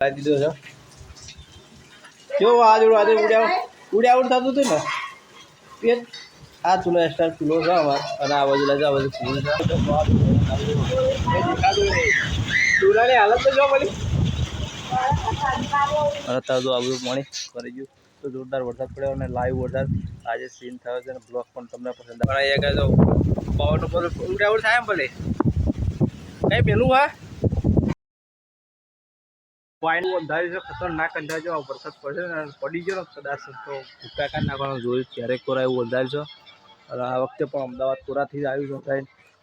દીધો છે જો આજુ આજે ઉડ્યા થતું હતું ને એ આ ચૂલો એક્સ્ટ્રા ચૂલો છે અમારે અને આ બાજુ લાગે આ બાજુ ચૂલો છે ચૂલાની હાલત તો જો મળી અને તાર જો આ બધું પાણી કરી ગયું તો જોરદાર વરસાદ પડ્યો અને લાઈવ વરસાદ આજે સીન થયો છે અને બ્લોગ પણ તમને પસંદ આવે અહીંયા કહે તો પવન ઉપર ઉડ્યા થાય એમ ભલે કઈ પેલું હા પાણી અંધારી છે ખતરનાક અંધારી છે વરસાદ પડશે ને પડી ગયો ને કદાચ તો ભૂકા કાઢી નાખવાનું જોયું ક્યારેક કોરા એવું અંધારી છે અને આ વખતે પણ અમદાવાદ કોરાથી જ આવ્યું છે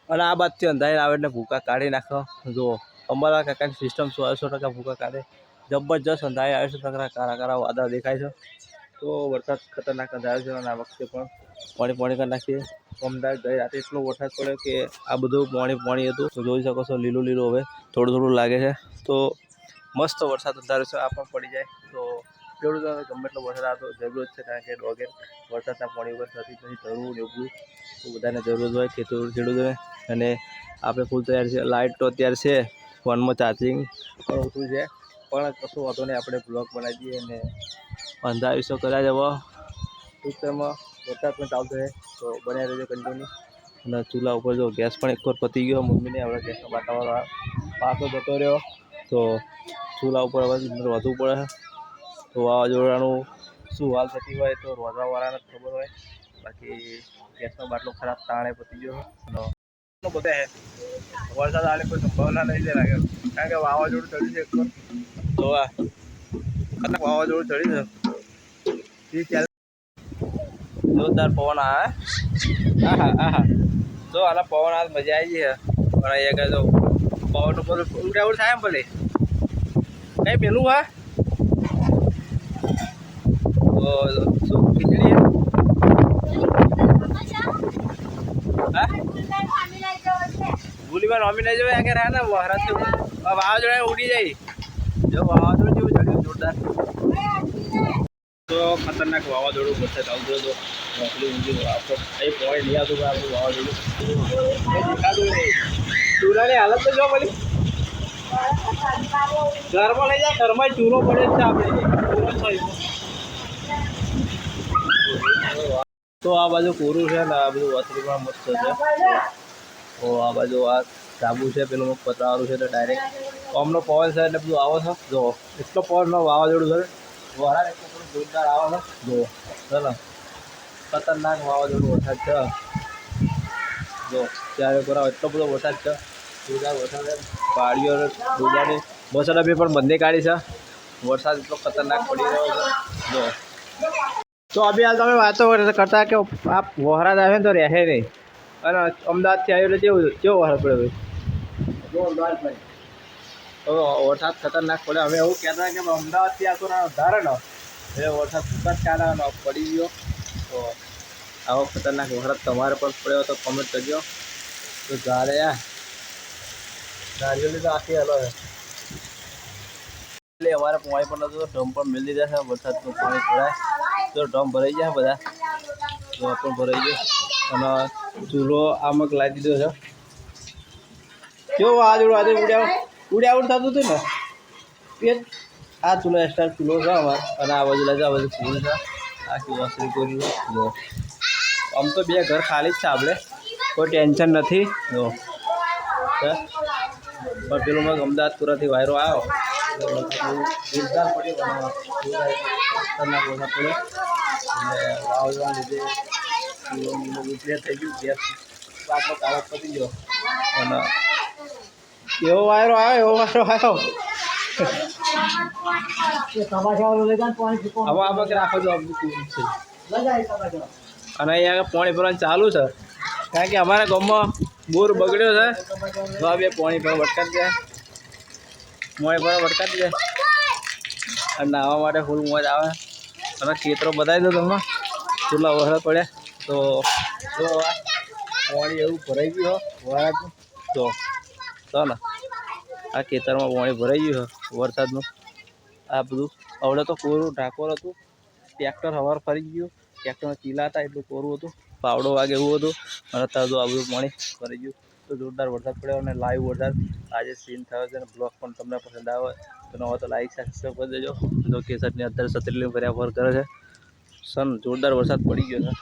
અને આ બાજથી અંધારી આવે એટલે ભૂકા કાઢી નાખો જો અમારા કાકાની સિસ્ટમ 100% ભૂકા કાઢે જબરજસ્ત અંધારી આવે છે કારા કારા વાદળા દેખાય છે તો વરસાદ ખતરનાક અંધાર્યો છે અને આ વખતે પણ પાણી કરી નાખીએ અમદાવાદ ગઈ રાતે એટલો વરસાદ પડ્યો કે આ બધું પાણી હતું તો જોઈ શકો છો લીલું હવે થોડું લાગે છે તો મસ્ત વરસાદ અંધાર્યો છે આ પણ પડી જાય તો ખેડૂતોને ગમે એટલો વરસાદ આવતો જરૂર છે કારણ કે વગેરે વરસાદના પાણી ઉપર થતી જરૂર એવું તો બધાને જરૂર હોય ખેડૂતોને અને આપણે ફૂલ તૈયાર છે લાઇટ તો અત્યારે છે ફોનમાં ચાર્જિંગ પણ ઓછું છે પણ કશું વાંધો નહીં આપણે બ્લોગ બનાવી દઈએ અને અંધારીશો કર્યા જવા ટૂંક ટાઈમમાં વરસાદ પણ ચાલતો છે તો બન્યા રહેજો કન્ટિન્યુ અને ચૂલા ઉપર જો ગેસ પણ એક વાર પતી ગયો મમ્મીને આપણે ગેસનો વાતાવરણ પાછો જતો રહ્યો તો ચૂલા ઉપર હવે વધવું પડે તો વાવાઝોડાનું શું હાલ થતી હોય તો રોજવાવાળાને ખબર હોય બાકી ગેસનો બાટલો ખરાબ તાણે પતી ગયો બધા વરસાદ આવે કોઈ સંભાવના નહીં લાગે કારણ કે વાવાઝોડું ચડ્યું છે એક તો ખતરનાક વાવાઝોડું ચડ્યું છે જોરદાર પવન આવે હા જો આના પવન આવે મજા આવી છે પણ અહીંયા કહે તો પવન ઉપર ઉડ્યા થાય એમ ભલે કઈ પેલું હા તો શું ખીચડી હા ભૂલીમાં નોમી નહીં જવાય આગળ હા ને વહરાથી વાવાઝોડા ઉડી જાય જો વાવાઝોડું જેવું ચડ્યું જોરદાર તો ખતરનાક વાવાઝોડું વરસાદ આવતો હતો એ પોઈન્ટ નહીં આવતું આપણું વાવાઝોડું દેખાતું નહીં ચૂલાની હાલત તો જો મળી ઘરમાં લઈ જાય ઘરમાં ચૂલો પડે છે આપણે તો આ બાજુ કોરું છે ને આ બધું વસરી પણ મસ્ત છે તો આ બાજુ આ ધાબુ છે પેલું પતરાવાળું છે એટલે ડાયરેક્ટ આમનો પવન છે એટલે બધું આવે છે જો એટલો પવનનો વાવાઝોડું છે વરાળ એટલું બધું જોરદાર આવે છે જો ચાલો ખતરનાક વાવાઝોડું વરસાદ છે જો ત્યારે કરાવો એટલો બધો વરસાદ છે જોરદાર વરસાદ પાડીઓ ડૂબાની બસડા બી પણ બંને કાઢી છે વરસાદ એટલો ખતરનાક પડી રહ્યો છે જો તો અભી હાલ તમે વાતો કરતા કે આ વરસાદ આવે ને તો રહે નહીં અને અમદાવાદથી આવ્યો એટલે કેવો વરસાદ પડ્યો ભાઈ તો વરસાદ ખતરનાક પડ્યો અમે એવું કહેતા કે અમદાવાદથી આવતો ના ધારે ને એટલે વરસાદ ખૂબ જ ચાલે પડી ગયો તો આવો ખતરનાક વરસાદ તમારે પણ પડ્યો તો કમેન્ટ કરજો તો જારે નારિયેલી તો આખી હલો છે એટલે અમારે પાણી પણ નતું ડમ પણ મેળવી દીધા છે વરસાદનું પાણી ભરાય તો ડમ ભરાઈ જાય બધા તો પણ ભરાઈ ગયો અને ચૂલો આમક લાવી દીધો છે કેવું આજે ઉડ્યા થતું હતું ને એ આ ચૂલો એક્સ્ટ્રા ચૂલો છે અમારે અને આ બાજુ લાગે આ બાજુ ચૂલો છે આખી વસરી કરી જો આમ તો બે ઘર ખાલી જ છે આપણે કોઈ ટેન્શન નથી જો પણ પેલું મગ અમદાવાદ પુરાથી વાયરો આવ્યો જોરદાર પડ્યો ખતરનાક વરસાદ પડ્યો એટલે વાવાઝોડાના લીધે રિપેર થઈ ગયું ગેસ આટલો કાળો પતી ગયો અને એવો વાયરો આવ્યો હવે આમાં રાખો જો અને અહીંયા પાણી ભરવાનું ચાલુ છે કારણ કે અમારા ગામમાં બોર બગડ્યો છે તો આ બે પાણી પર વટકાવી જાય અને નાહવા માટે ફૂલ મોજ આવે અને ખેતરો બતાવી દો તમને કેટલા વરસાદ પડ્યા તો જો પાણી એવું ભરાઈ ગયું વરસાદનું તો ને આ ખેતરમાં પાણી ભરાઈ ગયું વરસાદનું આ બધું હવે તો કોરું ઢાકોર હતું ટ્રેક્ટર હવાર ફરી ગયું ટ્રેક્ટરમાં ચીલા હતા એટલું કોરું હતું પાવડો વાગે એવું હતું અને અત્યારે તો આ બધું પાણી ફરી ગયું તો જોરદાર વરસાદ પડ્યો અને લાઈવ વરસાદ આજે સીન થયો છે અને બ્લોગ પણ તમને પસંદ આવે તો નવો તો લાઈક સબસ્ક્રાઈબ કરી દેજો. જો કેસરની અત્યારે 37 ફર્યા ફર કરે છે. જોરદાર વરસાદ પડી ગયો છે.